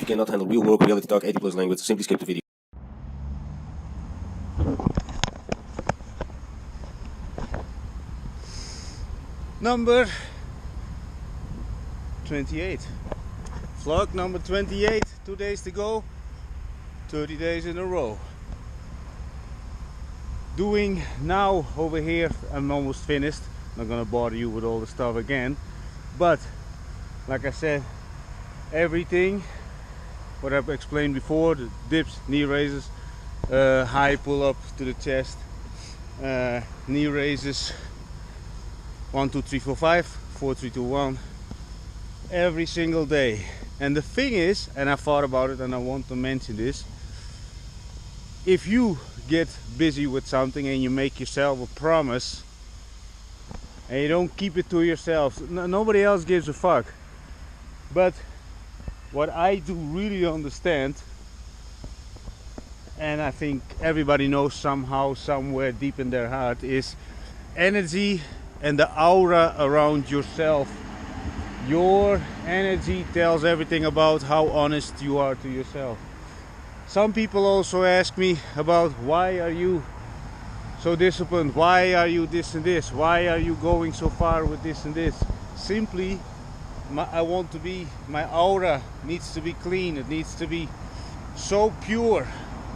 you cannot handle real work, reality talk, 80+ language, simply skip the video. Number 28. Vlog number 28. 2 days to go. 30 days in a row. Doing now over here, I'm almost finished. Not gonna bother you with all the stuff again. But like I said, everything what I've explained before, the dips, knee raises, high pull up to the chest, knee raises, 1 2 3 4 5 4 3 2 1 every single day. And the thing is, and I thought about it and I want to mention this, if you get busy with something and you make yourself a promise and you don't keep it to yourself, nobody else gives a fuck. But what I do really understand, and I think everybody knows somehow, somewhere deep in their heart, is energy and the aura around yourself. Your energy tells everything about how honest you are to yourself. Some people also ask me about, why are you so disciplined? Why are you this and this? Why are you going so far with this and this? Simply, I want to be, my aura needs to be clean. It needs to be so pure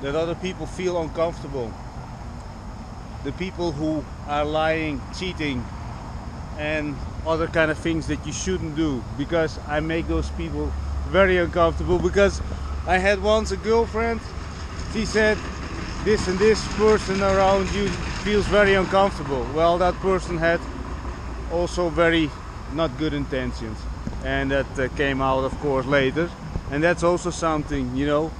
that other people feel uncomfortable. The people who are lying, cheating, and other kind of things that you shouldn't do, because I make those people very uncomfortable. Because I had once a girlfriend, she said, this and this person around you feels very uncomfortable. Well, that person had also very not good intentions, and that came out, of course, later. And that's also something, you know,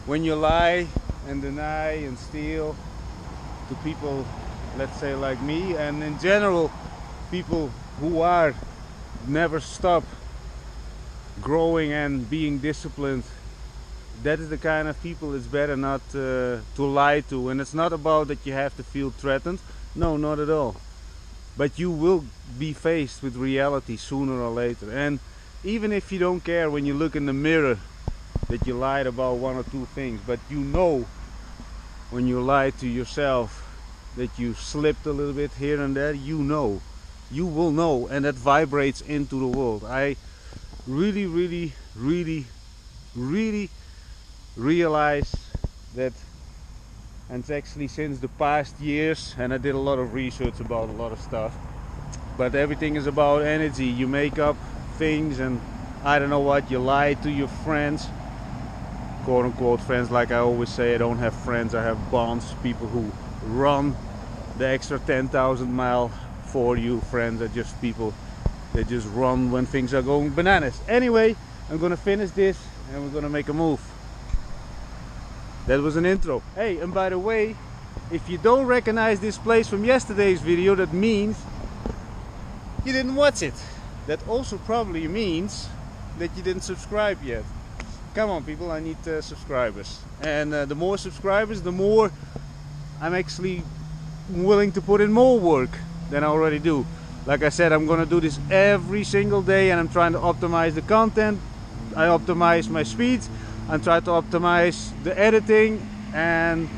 when you lie and deny and steal to people, let's say like me, and in general people who are never stop growing and being disciplined, that is the kind of people it's better not to lie to. And it's not about that you have to feel threatened, no, not at all, but you will be faced with reality sooner or later. And even if you don't care when you look in the mirror that you lied about 1 or 2 things, but you know when you lie to yourself that you slipped a little bit here and there, you know, you will know, and that vibrates into the world. I really realize that, and it's actually since the past years, and I did a lot of research about a lot of stuff, but everything is about energy. You make up things, and I don't know what, you lie to your friends, quote unquote friends. Like I always say, I don't have friends, I have bonds, people who run the extra 10,000 mile for you. Friends are just people that just run when things are going bananas. Anyway, I'm gonna finish this and we're gonna make a move. That was an intro. Hey, and by the way, if you don't recognize this place from yesterday's video, that means you didn't watch it. That also probably means that you didn't subscribe yet. Come on people, I need subscribers, and the more subscribers, the more I'm actually willing to put in more work than I already do. Like I said, I'm gonna do this every single day, and I'm trying to optimize the content. I optimize my speeds, I'm trying to optimize the editing, and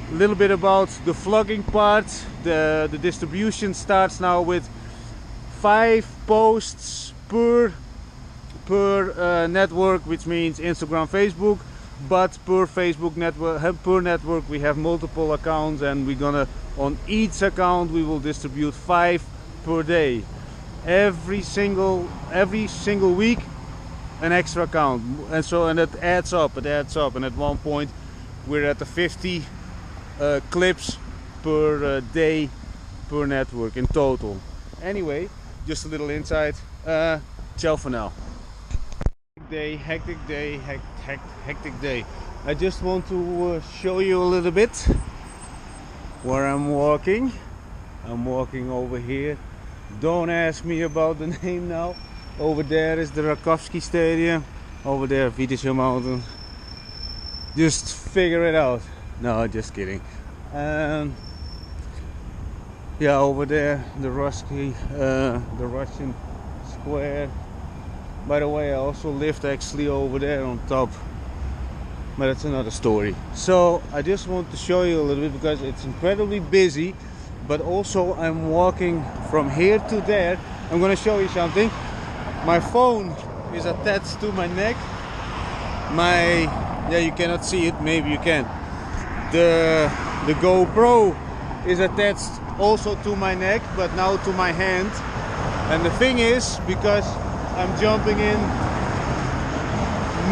a little bit about the vlogging part. The distribution starts now with 5 posts per network, which means Instagram, Facebook, but per Facebook network, per network we have multiple accounts, and we're gonna, on each account we will distribute 5 per day. Every single week an extra account, and so, and it adds up, and at one point we're at the 50 clips per day per network in total. Anyway, just a little insight. Ciao for now. Hectic day. I just want to show you a little bit where I'm walking. I'm walking over here. Don't ask me about the name now. Over there is the Rakowski Stadium. Over there, Vitesse Mountain. Just figure it out. No, just kidding. Yeah, over there, the Russian Square. By the way, I also lived actually over there on top, but that's another story. So I just want to show you a little bit because it's incredibly busy, but also I'm walking from here to there. I'm gonna show you something. My phone is attached to my neck. Yeah, you cannot see it, maybe you can. The GoPro is attached also to my neck, but now to my hand. And the thing is, because I'm jumping in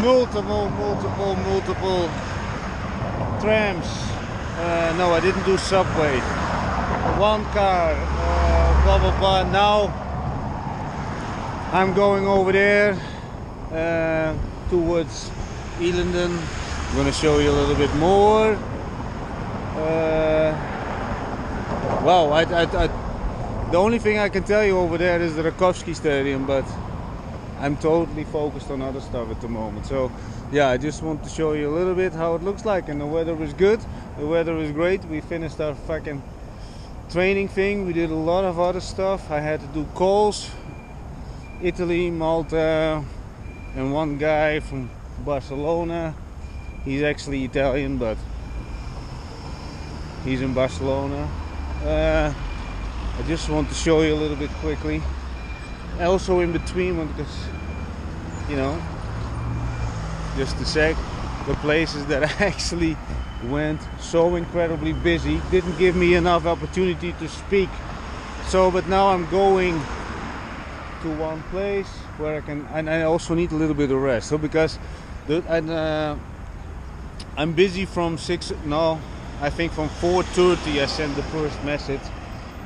multiple trams. No, I didn't do subway. One car, blah blah blah. Now I'm going over there towards Elenden. I'm gonna show you a little bit more. Wow, the only thing I can tell you over there is the Rakowski Stadium, but I'm totally focused on other stuff at the moment. So yeah, I just want to show you a little bit how it looks like. And the weather is good, the weather is great. We finished our fucking training thing. We did a lot of other stuff. I had to do calls, Italy, Malta, and one guy from Barcelona. He's actually Italian, but he's in Barcelona. I just want to show you a little bit quickly. Also in between, because you know, just a sec, the places that I actually went, so incredibly busy, didn't give me enough opportunity to speak. So but now I'm going to one place where I can, and I also need a little bit of rest. So because I'm busy from 6, no, I think from 4:30 I sent the first message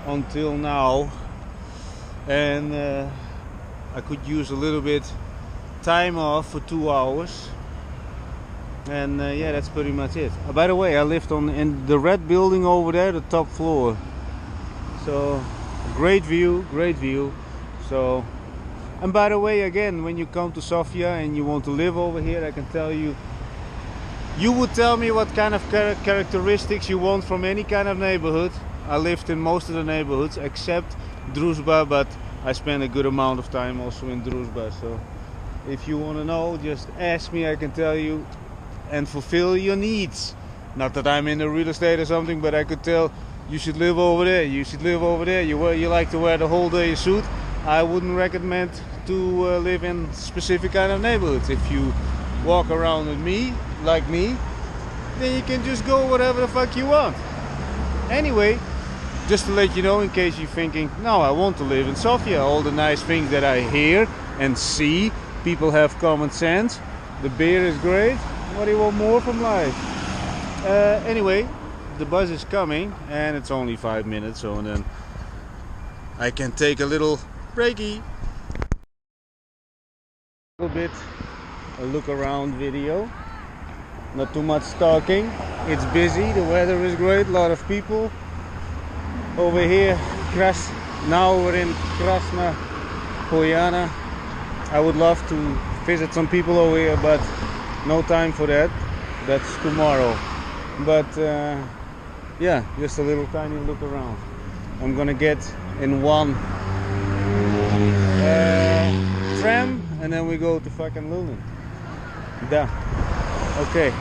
until now, and I could use a little bit time off for 2 hours, and yeah, that's pretty much it. By the way, I lived in the red building over there, the top floor, so great view. So, and by the way, again, when you come to Sofia and you want to live over here, I can tell you, you would tell me what kind of characteristics you want from any kind of neighborhood. I lived in most of the neighborhoods except Druzhba, but I spent a good amount of time also in Druzhba. So if you want to know, just ask me, I can tell you and fulfill your needs. Not that I'm in the real estate or something, but I could tell you should live over there, you should live over there. You like to wear the whole day a suit. I wouldn't recommend to live in specific kind of neighborhoods. If you walk around with me, like me, then you can just go whatever the fuck you want. Anyway, just to let you know, in case you're thinking, no, I want to live in Sofia, all the nice things that I hear and see, people have common sense, the beer is great, what do you want more from life? Anyway, the bus is coming and it's only 5 minutes, so then I can take a little breaky. A little bit a look around video, not too much talking. It's busy, the weather is great, a lot of people over here. Now we're in Krasna Polyana. I would love to visit some people over here, but no time for that. That's tomorrow. But yeah, just a little tiny look around. I'm gonna get in one tram and then we go to fucking Lulin. Da. Okay.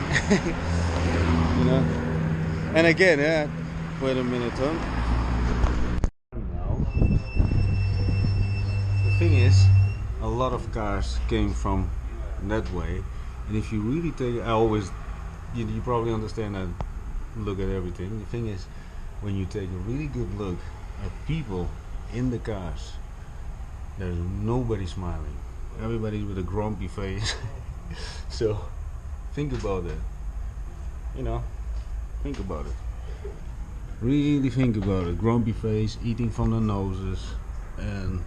You know. And again, wait a minute, huh? Now, the thing is, a lot of cars came from that way, and if you really take, you probably understand that. Look at everything. The thing is, when you take a really good look at people in the cars, there's nobody smiling. Everybody's with a grumpy face. So think about that. You know, think about it. Really think about it. Grumpy face, eating from the noses, and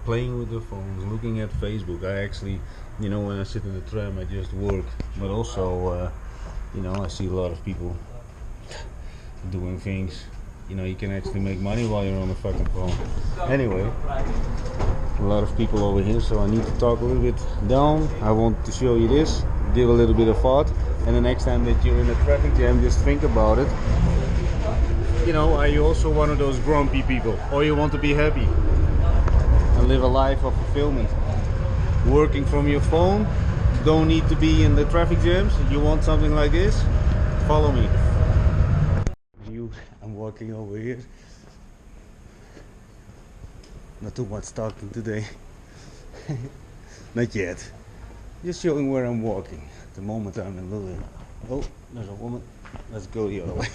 playing with the phones, looking at Facebook. I actually, you know, when I sit in the tram, I just work, but also, you know, I see a lot of people doing things. You know, you can actually make money while you're on the fucking phone. Anyway, a lot of people over here, so I need to talk a little bit down. I want to show you this, give a little bit of thought, and the next time that you're in a traffic jam, just think about it. You know, are you also one of those grumpy people, or you want to be happy and live a life of fulfillment? working from your phone, don't need to be in the traffic jams. You want something like this, follow me. I'm walking over here. Not too much talking today. Not yet. Just showing where I'm walking. At the moment I'm in Lulin. Oh, there's a woman. Let's go the other way.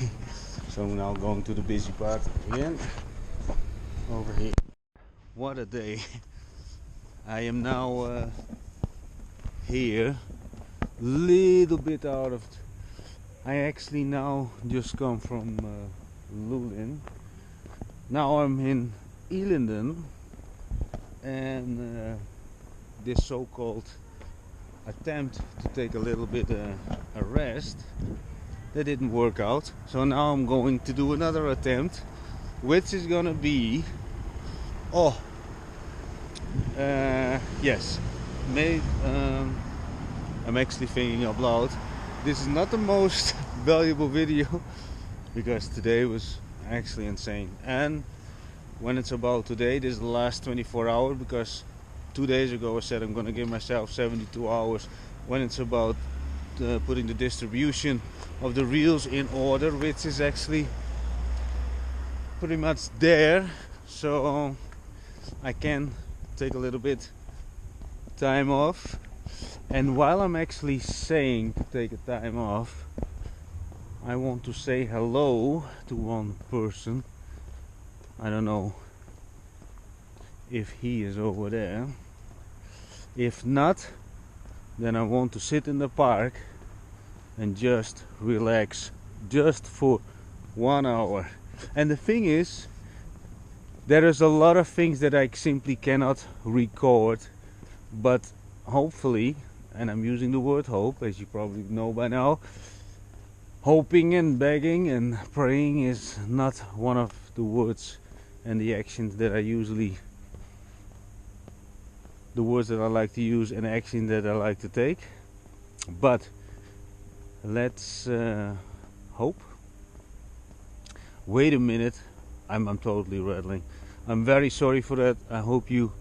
So I'm now going to the busy part again. Over here. What a day. I am now here. Little bit out of... I actually now just come from Lulin. Now I'm in Elenden. And this so-called attempt to take a little bit a rest, that didn't work out. So now I'm going to do another attempt, which is gonna be yes, I'm actually thinking out loud. This is not the most valuable video because today was actually insane. And when it's about today, this is the last 24 hours, because 2 days ago I said I'm gonna give myself 72 hours when it's about putting the distribution of the reels in order, which is actually pretty much there, so I can take a little bit time off. And while I'm actually saying to take a time off, I want to say hello to one person. I don't know if he is over there. If not, then I want to sit in the park and just relax just for 1 hour. And the thing is, there is a lot of things that I simply cannot record, but hopefully, and I'm using the word hope, as you probably know by now, hoping and begging and praying is not one of the words and the actions that I usually, the words that I like to use and action that I like to take. But let's hope. Wait a minute, I'm totally rattling. I'm very sorry for that. I hope you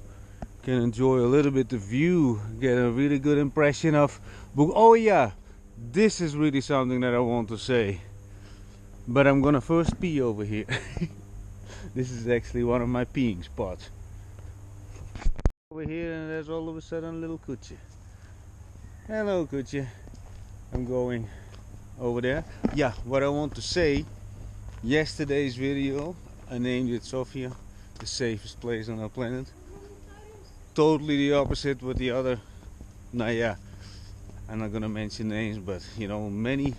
can enjoy a little bit the view, get a really good impression of book. Oh yeah, this is really something that I want to say, but I'm gonna first pee over here. This is actually one of my peeing spots over here, and there's all of a sudden a little Kutje. Hello Kutje. I'm going over there. Yeah, what I want to say, yesterday's video I named it Sofia, the safest place on our planet. Totally the opposite with the other, nah yeah, I'm not gonna mention names, but you know, many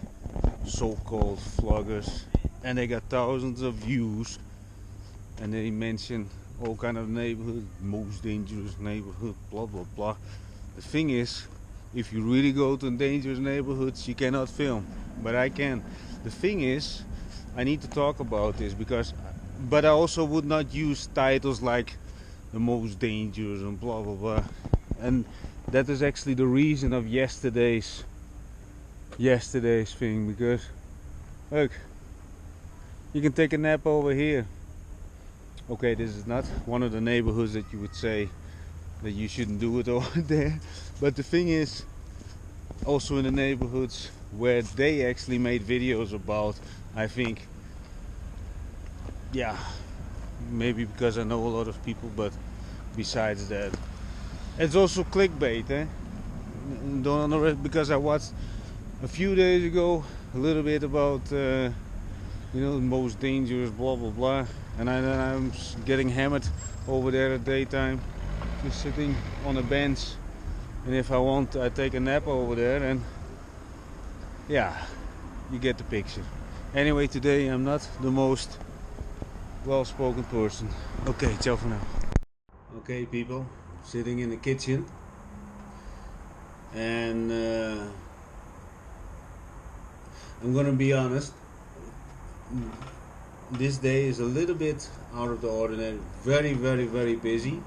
so-called vloggers, and they got thousands of views, and they mention all kind of neighborhood, most dangerous neighborhood, blah blah blah. The thing is, if you really go to dangerous neighborhoods, you cannot film, but I can. The thing is, I need to talk about this because, but I also would not use titles like the most dangerous and blah blah blah. And that is actually the reason of yesterday's thing, because look, you can take a nap over here. Okay, this is not one of the neighborhoods that you would say that you shouldn't do it over there, but the thing is, also in the neighborhoods where they actually made videos about, I think, yeah, maybe because I know a lot of people, but besides that, it's also clickbait, eh? Don't underestimate, because I watched a few days ago a little bit about you know, the most dangerous blah blah blah, and I'm getting hammered over there at daytime, just sitting on a bench, and if I want, I take a nap over there, and yeah, you get the picture. Anyway, today I'm not the most well-spoken person. Okay, ciao for now. Okay people, sitting in the kitchen, and I'm gonna be honest, this day is a little bit out of the ordinary. Very busy,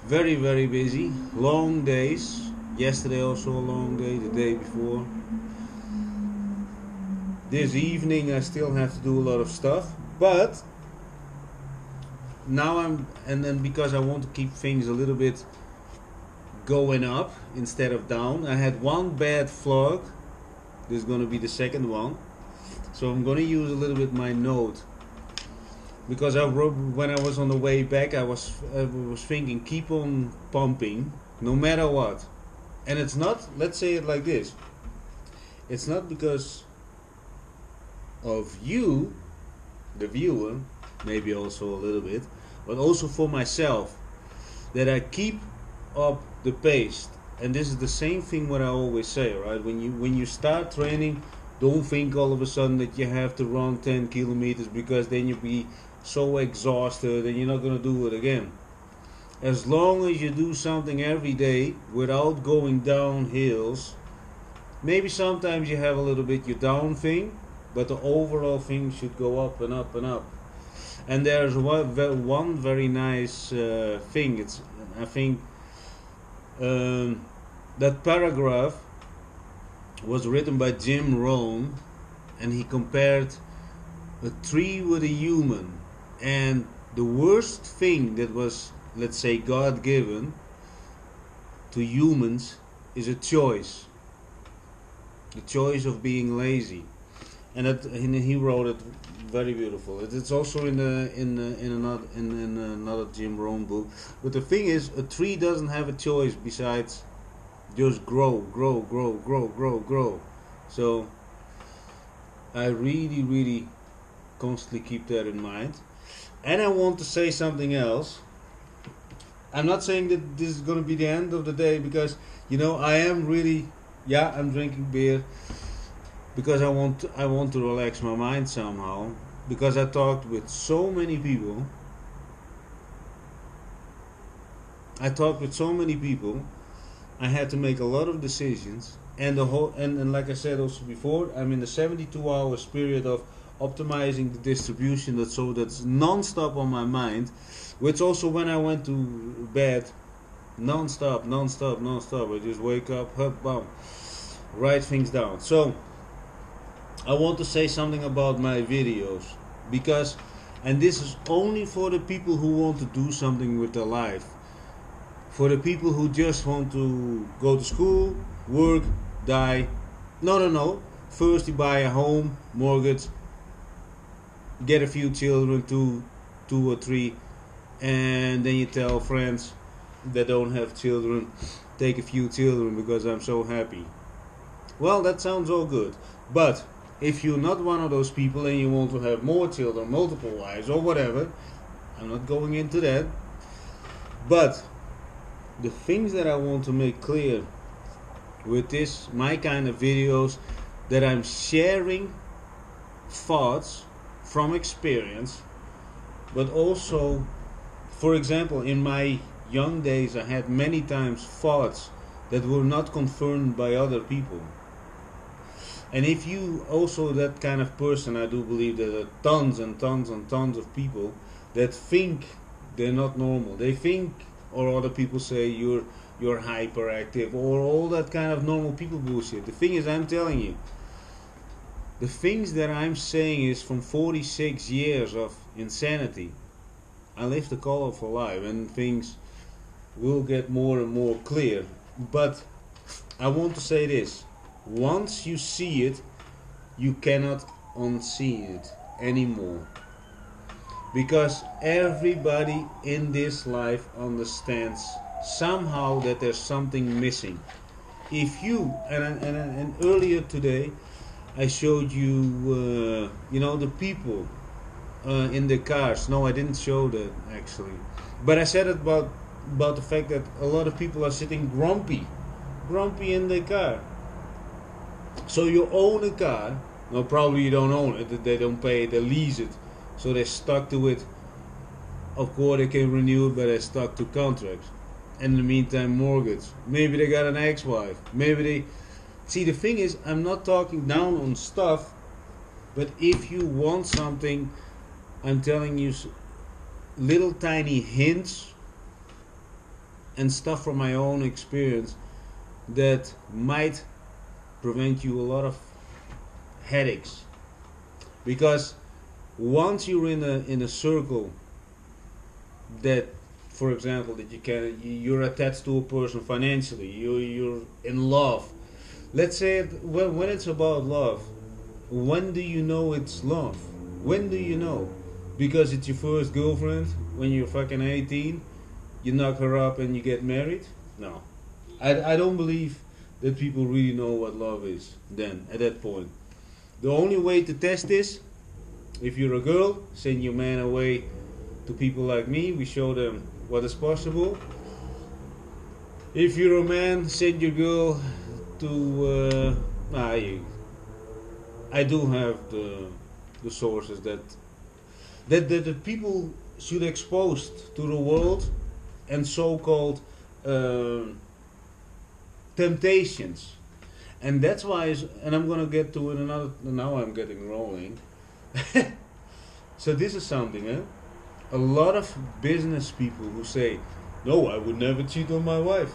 very busy, long days. Yesterday also a long day, the day before. This evening I still have to do a lot of stuff, but now and then because I want to keep things a little bit going up instead of down. I had one bad vlog. This is going to be the second one. So I'm going to use a little bit my note, because when I was on the way back, I was thinking, keep on pumping no matter what. And it's not, let's say it like this, it's not because of you, the viewer, maybe also a little bit, but also for myself, that I keep up the pace. And this is the same thing what I always say, right? When you start training, don't think all of a sudden that you have to run 10 kilometers, because then you'll be so exhausted and you're not going to do it again. As long as you do something every day without going down hills, maybe sometimes you have a little bit your down thing, but the overall thing should go up and up and up. And there's one very nice thing. I think that paragraph was written by Jim Rohn, and he compared a tree with a human. And the worst thing that was, let's say, God given to humans is a choice. The choice of being lazy. And he wrote it very beautiful. It's also in another Jim Rohn book. But the thing is, a tree doesn't have a choice besides just grow. So I really constantly keep that in mind. And I want to say something else. I'm not saying that this is going to be the end of the day, because I am really, I'm drinking beer because I want to relax my mind somehow, because I talked with so many people. I had to make a lot of decisions, and and like I said also before, I'm in the 72 hours period of optimizing the distribution, that's non-stop on my mind, which also when I went to bed, non-stop. I just wake up, bam, write things down. So I want to say something about my videos, because, and this is only for the people who want to do something with their life. For the people who just want to go to school, work, die. No. First you buy a home, mortgage, get a few children, two or three, and then you tell friends that don't have children, take a few children because I'm so happy. Well, that sounds all good. But if you're not one of those people and you want to have more children, multiple wives or whatever, I'm not going into that. But the things that I want to make clear with this, my kind of videos, that I'm sharing thoughts from experience, but also, for example, in my young days I had many times thoughts that were not confirmed by other people. And if you also that kind of person, I do believe there are tons and tons and tons of people that think they're not normal. They think, or other people say you're hyperactive, or all that kind of normal people bullshit. The thing is, I'm telling you, the things that I'm saying is from 46 years of insanity. I lived a colorful life, and things will get more and more clear. But I want to say this: once you see it, you cannot unsee it anymore. Because everybody in this life understands somehow that there's something missing. If you, and earlier today, I showed you, the people in the cars. No, I didn't show that actually. But I said about the fact that a lot of people are sitting grumpy in their car. So you own a car. No, probably you don't own it. They don't pay it. They lease it. So they're stuck to it. Of course, they can renew it, but they're stuck to contracts. And in the meantime, mortgage. Maybe they got an ex-wife. Maybe they... See, the thing is, I'm not talking down on stuff, but if you want something, I'm telling you little tiny hints and stuff from my own experience that might prevent you a lot of headaches. Because once you're in a circle that for example, that you're attached to a person financially, you're in love. Let's say when it's about love, when do you know it's love? When do you know? Because it's your first girlfriend when you're fucking 18, you knock her up and you get married? No. I don't believe that people really know what love is then, at that point. The only way to test this, if you're a girl, send your man away to people like me. We show them what is possible. If you're a man, send your girl to... I do have the sources that the people should expose to the world, and so-called temptations. And that's why, and I'm gonna get to it another, now I'm getting rolling. So this is something, a lot of business people who say, no, I would never cheat on my wife.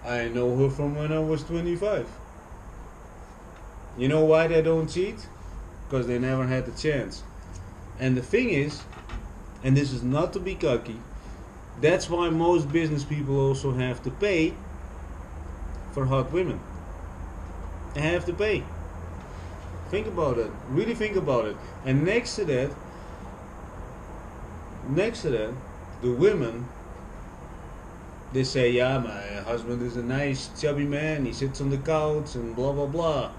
I know her from when I was 25. You know why they don't cheat? Because they never had the chance. And the thing is, and this is not to be cocky, that's why most business people also have to pay for hot women. They have to pay. Think about it. Really think about it. And next to that, the women, they say, yeah, my husband is a nice chubby man, he sits on the couch and blah blah blah.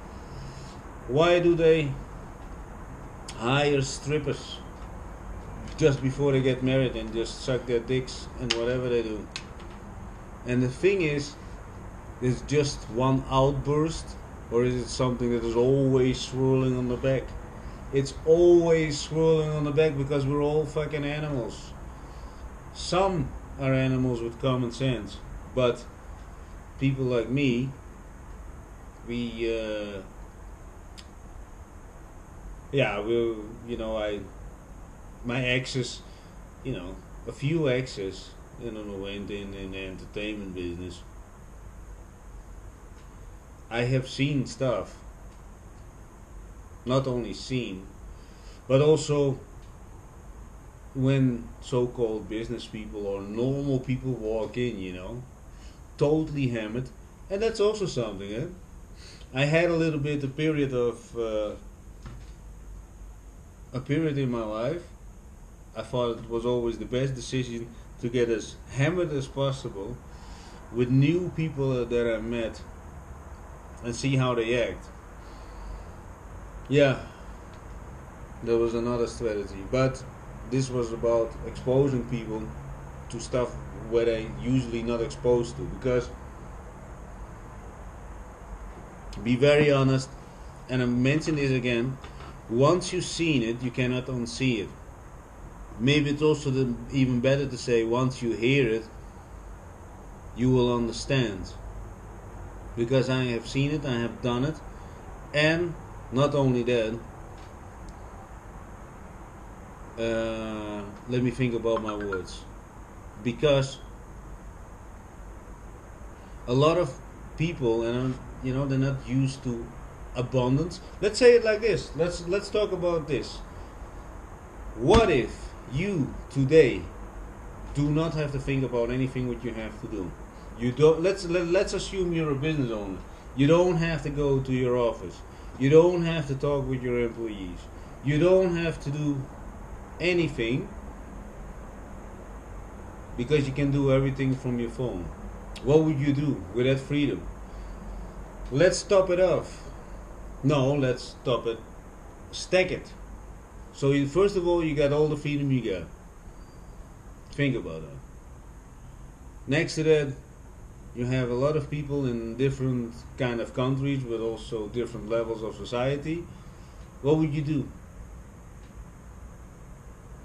Why do they hire strippers just before they get married and just suck their dicks and whatever they do? And the thing is, there's just one outburst, or is it something that is always swirling on the back? It's always swirling on the back because we're all fucking animals. Some are animals with common sense, but people like me, my exes, a few exes, went in the entertainment business. I have seen stuff. Not only seen, but also when so-called business people or normal people walk in, totally hammered, and that's also something. I had a little bit a period in my life. I thought it was always the best decision to get as hammered as possible with new people that I met and see how they act. Yeah, there was another strategy, but this was about exposing people to stuff where they usually not exposed to, because, to be very honest, and I mention this again, once you've seen it, you cannot unsee it. Maybe it's also even better to say, once you hear it, you will understand. Because I have seen it, I have done it, and not only that, let me think about my words. Because a lot of people, and they're not used to abundance. Let's say it like this. Let's talk about this. What if you today do not have to think about anything what you have to do? You don't. Let's assume you're a business owner. You don't have to go to your office. You don't have to talk with your employees. You don't have to do anything, because you can do everything from your phone. What would you do with that freedom? Let's top it off. No, let's top it. Stack it. So first of all, you got all the freedom you got. Think about that. Next to that, you have a lot of people in different kind of countries with also different levels of society. What would you do?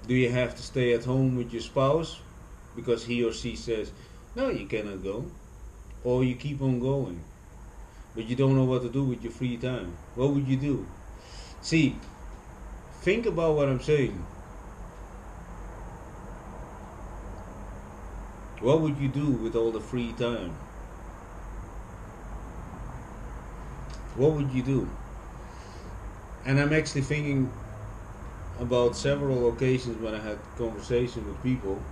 Do you have to stay at home with your spouse because he or she says, no, you cannot go? Or you keep on going, but you don't know what to do with your free time? What would you do? See, think about what I'm saying. What would you do with all the free time? What would you do? And I'm actually thinking about several occasions when I had conversations with people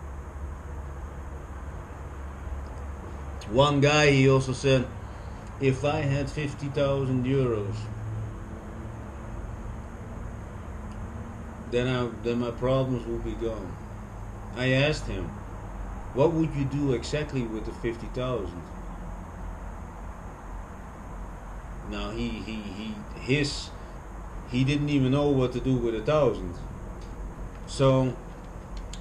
One guy, he also said, if I had 50,000 euros, then my problems would be gone. I asked him, what would you do exactly with the 50,000? Now he didn't even know what to do with 1,000. So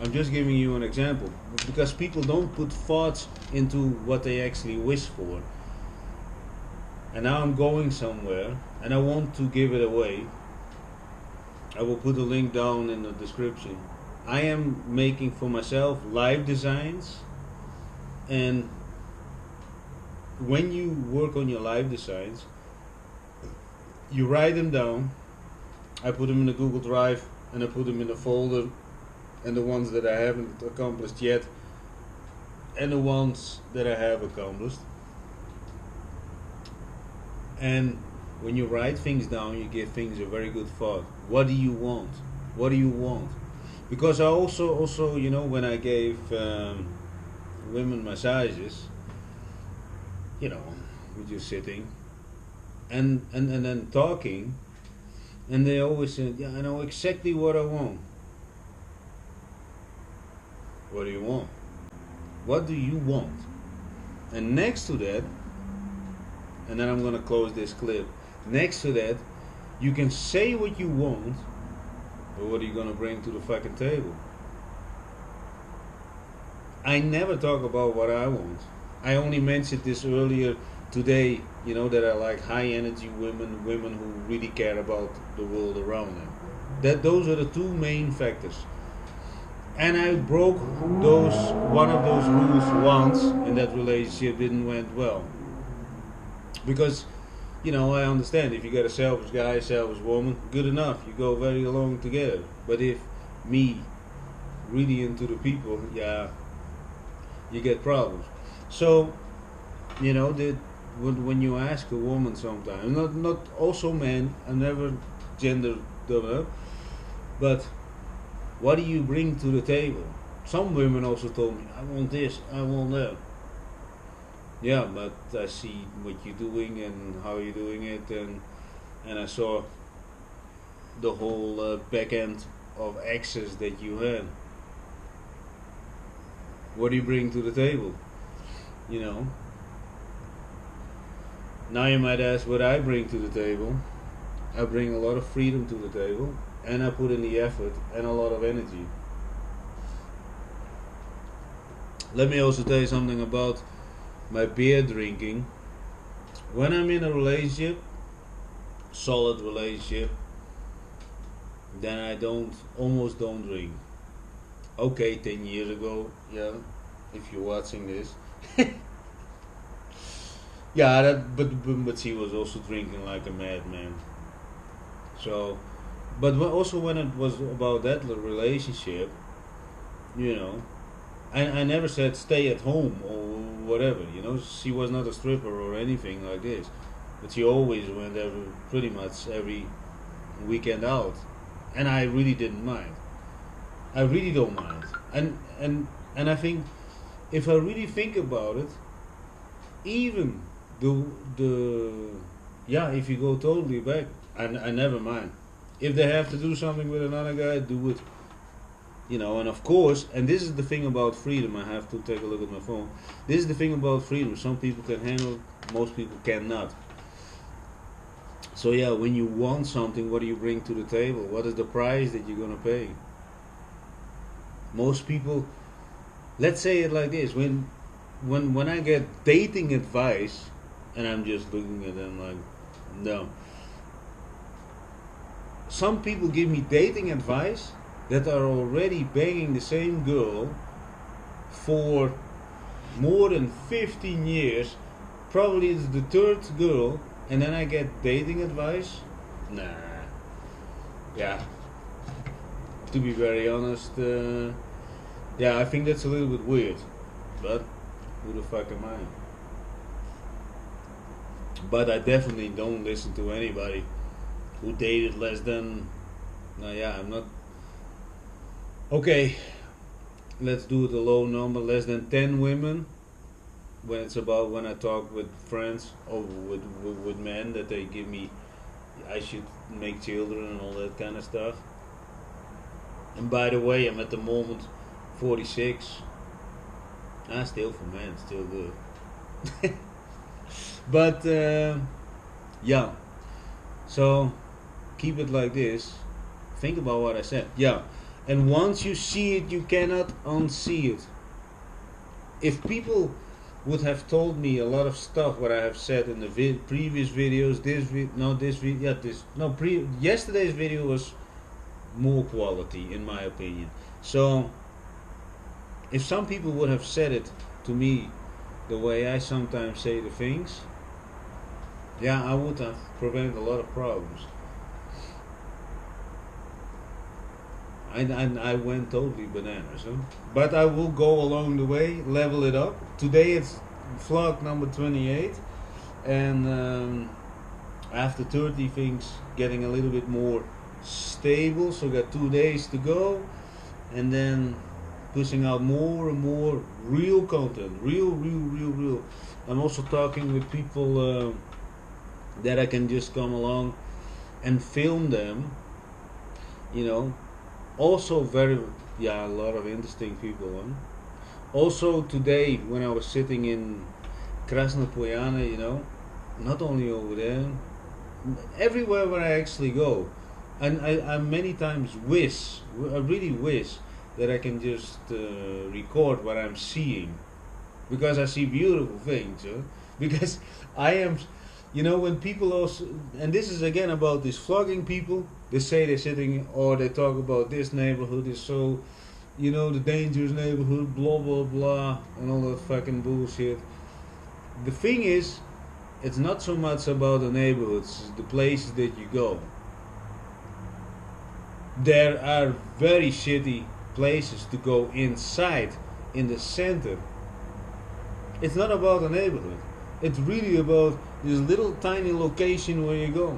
I'm just giving you an example, because people don't put thoughts into what they actually wish for. And now I'm going somewhere and I want to give it away. I will put a link down in the description. I am making for myself live designs, and when you work on your live designs, you write them down. I put them in a Google Drive and I put them in a folder, and the ones that I haven't accomplished yet and the ones that I have accomplished. And when you write things down, you give things a very good thought. What do you want? What do you want? Because I also you know, when I gave women massages, you know, we're just sitting and then talking, and they always said, yeah, I know exactly what I want. What do you want? What do you want? And next to that, and then I'm gonna close this clip. Next to that, you can say what you want, but what are you gonna bring to the fucking table? I never talk about what I want. I only mentioned this earlier today, you know, that I like high energy women, women who really care about the world around them. Those are the two main factors. And I broke one of those rules once, and that relationship didn't went well. Because, you know, I understand if you got a selfish guy, selfish woman, good enough, you go very along together. But if me really into the people, yeah, you get problems. So, you know, when you ask a woman sometimes, not also men, I never gender dominant, but what do you bring to the table? Some women also told me, I want this, I want that. Yeah, but I see what you're doing and how you're doing it, and I saw the whole back end of access that you had. What do you bring to the table? You know. Now you might ask what I bring to the table. I bring a lot of freedom to the table, and I put in the effort and a lot of energy. Let me also tell you something about my beer drinking. When I'm in a relationship, solid relationship, then I almost don't drink. Okay, 10 years ago, yeah, if you're watching this. Yeah, but she was also drinking like a madman. So, but also when it was about that relationship, you know, I never said stay at home or whatever, you know. She was not a stripper or anything like this, but she always went pretty much every weekend out, and I really didn't mind. I really don't mind, and I think if I really think about it, even if you go totally back, I never mind. If they have to do something with another guy, do it. You know, and of course, and this is the thing about freedom, I have to take a look at my phone. This is the thing about freedom, some people can handle it, most people cannot. So yeah, when you want something, what do you bring to the table? What is the price that you're gonna pay? Most people, let's say it like this, when I get dating advice, and I'm just looking at them like, no. Some people give me dating advice that are already banging the same girl for more than 15 years. Probably it's the third girl, and then I get dating advice? Nah. Yeah. To be very honest, yeah, I think that's a little bit weird. But who the fuck am I? But I definitely don't listen to anybody who dated less than, yeah, I'm not. Okay, let's do it a low number, less than 10 women. when it's about when I talk with friends or with men that they give me, I should make children and all that kind of stuff. And by the way, I'm at the moment 46. Still for men, still good. But yeah, so keep it like this. Think about what I said. Yeah, and once you see it, you cannot unsee it. If people would have told me a lot of stuff what I have said in the previous videos, yesterday's video was more quality in my opinion. So if some people would have said it to me the way I sometimes say the things, yeah, I would have prevented a lot of problems. I went totally bananas, huh? But I will go along the way, level it up. Today it's vlog number 28, and after 30 things getting a little bit more stable, so got 2 days to go, and then pushing out more and more real content, real. I'm also talking with people that I can just come along and film them, you know. Also a lot of interesting people. Huh? Also today when I was sitting in Krasnopolyana, you know, not only over there, everywhere where I actually go, and I many times I really wish that I can just record what I'm seeing, because I see beautiful things. Huh? Because I am, you know, when people also, and this is again about these vlogging people, they say they're sitting or they talk about this neighborhood is so, you know, the dangerous neighborhood, blah blah blah, and all that fucking bullshit. The thing is, it's not so much about the neighborhoods, it's the places that you go. There are very shitty places to go inside, in the center. It's not about the neighborhood. It's really about this little tiny location where you go.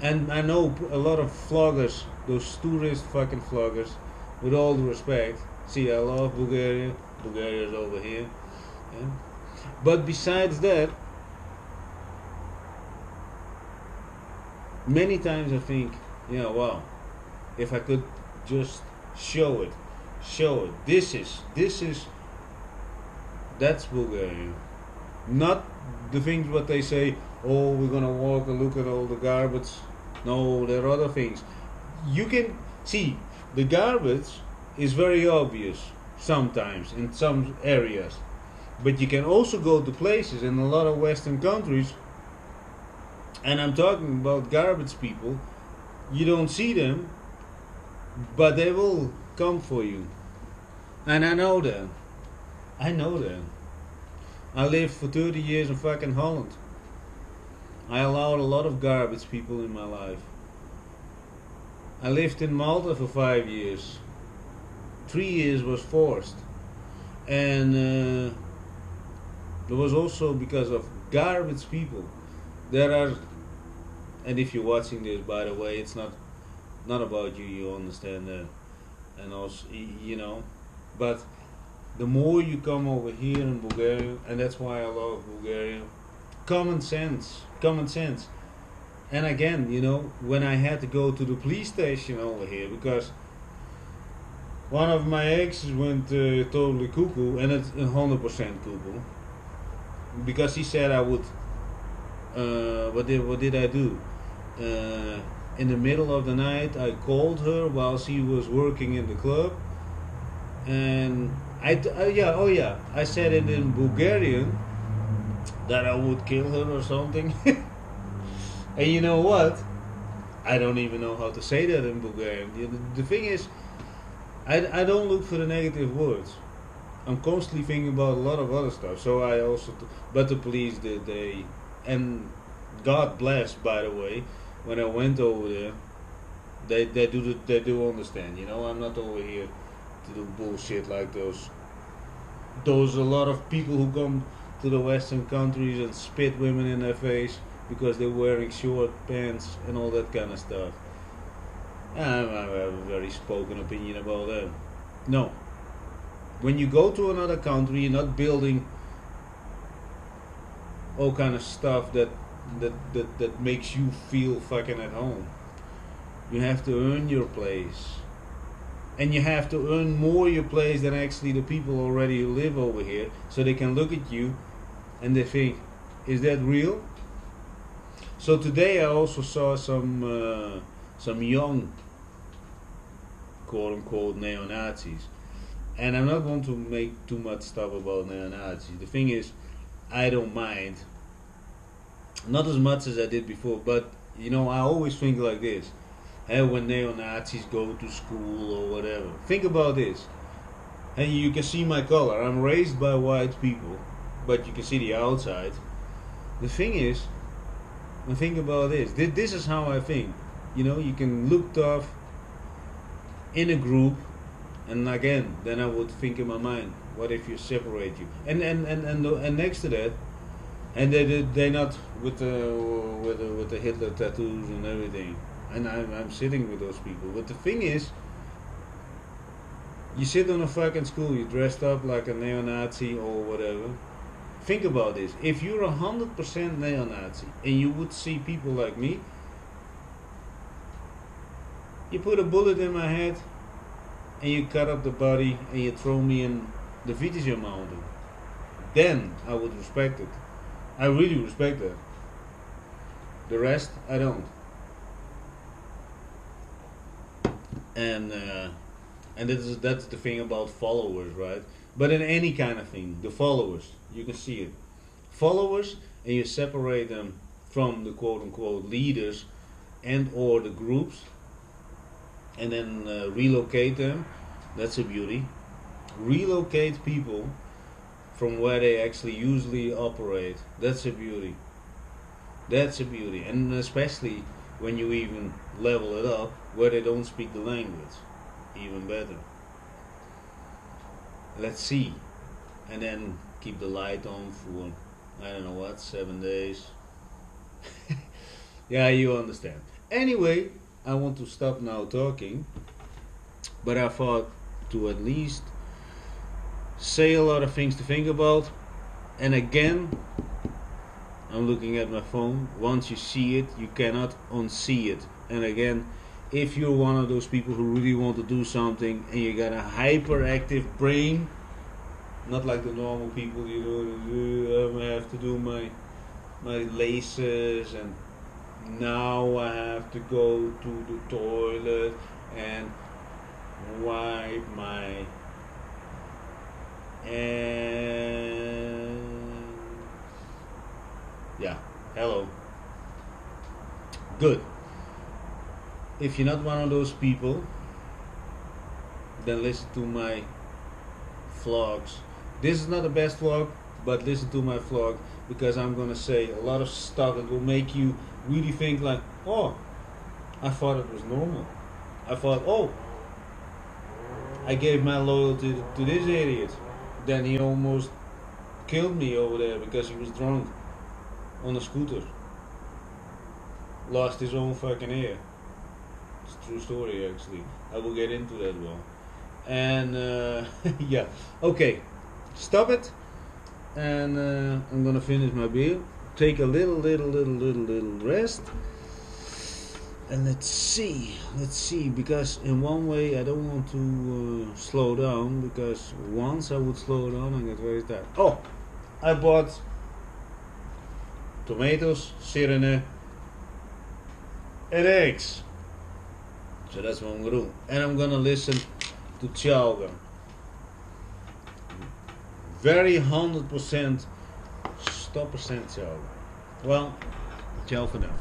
And I know a lot of vloggers, those tourist fucking vloggers, with all due respect. See, I love Bulgaria. Bulgaria is over here. Yeah. But besides that, many times I think, yeah, wow, if I could just show it. That's Bulgaria. Not the things what they say, oh, we're gonna walk and look at all the garbage. No, there are other things. You can see the garbage is very obvious sometimes in some areas, but you can also go to places in a lot of Western countries, and I'm talking about garbage people. You don't see them, but they will come for you. And I know that. I lived for 30 years in fucking Holland. I allowed a lot of garbage people in my life. I lived in Malta for 5 years. 3 years was forced. And there was also because of garbage people. There are, and if you're watching this, by the way, it's not about you, you understand that. And also, you know, but the more you come over here in Bulgaria, and that's why I love Bulgaria, common sense. And again, you know, when I had to go to the police station over here, because one of my exes went totally cuckoo, and it's 100% cuckoo, because he said I would, what did I do? In the middle of the night, I called her while she was working in the club, and I said it in Bulgarian that I would kill her or something. And you know what? I don't even know how to say that in Bulgarian. The thing is, I don't look for the negative words. I'm constantly thinking about a lot of other stuff. So I also, but the police they, and God bless, by the way, when I went over there, they do understand. You know, I'm not over here to do bullshit like those a lot of people who come to the Western countries and spit women in their face because they're wearing short pants and all that kind of stuff. I have a very spoken opinion about that. No. When you go to another country, you're not building all kind of stuff that makes you feel fucking at home. You have to earn your place. And you have to earn more your place than actually the people already who live over here, so they can look at you and they think, is that real? So today I also saw some young quote-unquote neo-Nazis. And I'm not going to make too much stuff about neo-Nazis. The thing is, I don't mind. Not as much as I did before, but you know, I always think like this. Hey, when neo-Nazis go to school or whatever. Think about this. And you can see my color. I'm raised by white people, but you can see the outside. The thing is, and think about this. This is how I think. You know, you can look tough in a group, and again, then I would think in my mind, what if you separate you? And next to that, and they're not with the Hitler tattoos and everything. And I'm sitting with those people. But the thing is, you sit on a fucking school, you dressed up like a neo-Nazi or whatever. Think about this. If you're 100% neo-Nazi and you would see people like me, you put a bullet in my head and you cut up the body and you throw me in the Vitischer mountain, then I would respect it. I really respect that. The rest, I don't. And that's the thing about followers, right? But in any kind of thing, the followers, you can see it. Followers, and you separate them from the quote-unquote leaders and or the groups, and then relocate them. That's a beauty. Relocate people from where they actually usually operate. That's a beauty. That's a beauty. And especially when you even level it up where they don't speak the language. Even better. Let's see. And then keep the light on for, I don't know what, 7 days. Yeah, you understand. Anyway, I want to stop now talking, but I thought to at least say a lot of things to think about. And again, I'm looking at my phone. Once you see it, you cannot unsee it. And again, if you're one of those people who really want to do something and you got a hyperactive brain, not like the normal people, you know, I have to do my laces, and now I have to go to the toilet and wipe my and yeah, hello. Good. If you're not one of those people, then listen to my vlogs. This is not the best vlog, but listen to my vlog, because I'm gonna say a lot of stuff that will make you really think like, oh, I thought it was normal. I thought, oh, I gave my loyalty to this idiot. Then he almost killed me over there because he was drunk on a scooter. Lost his own fucking ear. It's a true story, actually. I will get into that one. And yeah, okay, stop it. And I'm gonna finish my beer. Take a little rest. And let's see, because in one way I don't want to slow down, because once I would slow down I get very tired. Oh, I bought tomatoes, sirene, and eggs. So that's what I'm gonna do. And I'm gonna listen to Djalga. Very 100% stop percent Djalga. Well, ciao for now.